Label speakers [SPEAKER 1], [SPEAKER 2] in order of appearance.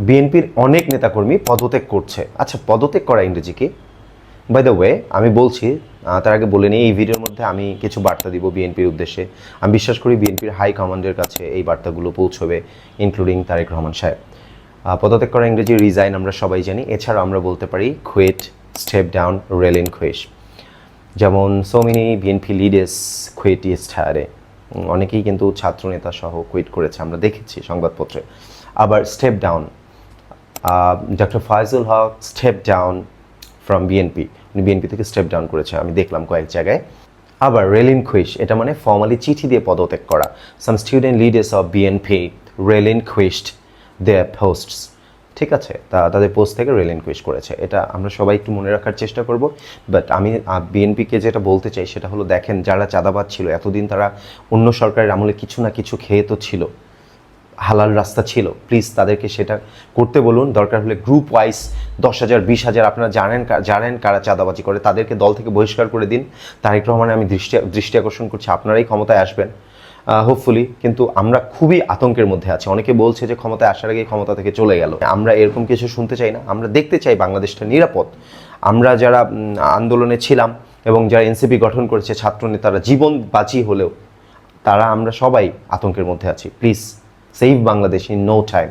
[SPEAKER 1] বিএনপির অনেক নেতাকর্মী পদত্যাগ করছে। আচ্ছা, পদত্যাগ করা ইংরেজি কি? বাই দ্য ওয়ে, আমি বলছি, তার আগে বলে নিই, এই ভিডিওর মধ্যে আমি কিছু বার্তা দিব বিএনপির উদ্দেশ্যে। আমি বিশ্বাস করি বিএনপির হাই কমান্ডের কাছে এই বার্তাগুলো পৌঁছবে, ইনক্লুডিং তারেক রহমান সাহেব। পদত্যাগ করা ইংরেজি রিজাইন আমরা সবাই জানি, এছাড়াও আমরা বলতে পারি quit, step down, relinquish. যেমন so many BNP leaders quit yesterday, অনেকেই কিন্তু ছাত্রনেতা সহ কুইট করেছে, আমরা দেখেছি সংবাদপত্রে। আবার step down, doctor Faizul Haque step down from BNP, উনি বিএনপি থেকে স্টেপ ডাউন করেছে, আমি দেখলাম কয়েক জায়গায়। আবার রেলিন খুইশ, এটা মানে ফর্মালি চিঠি দিয়ে পদত্যাগ করা। Some student leaders of BNP relinquished their posts, ঠিক আছে, তাদের পোস্ট থেকে রেলিন খুইশ করেছে। এটা আমরা সবাই একটু মনে রাখার চেষ্টা করব। বাট আমি বিএনপিকে যেটা বলতে চাই সেটা হলো, দেখেন, যারা চাঁদাবাজ ছিল এতদিন, তারা অন্য সরকারের আমলে কিছু না কিছু খেয়ে তো ছিল, হালাল রাস্তা ছিল, প্লিজ তাদেরকে সেটা করতে বলুন। দরকার হলে গ্রুপ ওয়াইজ 10,000 20,000, আপনারা জানেন কারা চাঁদাবাজি করে, তাদেরকে দল থেকে বহিষ্কার করে দিন। তারেক রহমানের আমি দৃষ্টি আকর্ষণ করছি, আপনারাই ক্ষমতায় আসবেন হোপফুলি। কিন্তু আমরা খুবই আতঙ্কের মধ্যে আছি। অনেকে বলছে যে ক্ষমতায় আসার আগে ক্ষমতা থেকে চলে গেল। আমরা এরকম কিছু শুনতে চাই না। আমরা দেখতে চাই বাংলাদেশটা নিরাপদ। আমরা যারা আন্দোলনে ছিলাম এবং যারা এনসিপি গঠন করেছে, ছাত্র নেতারা জীবন বাঁচি হলেও, আমরা সবাই আতঙ্কের মধ্যে আছি। Please save Bangladesh in no time.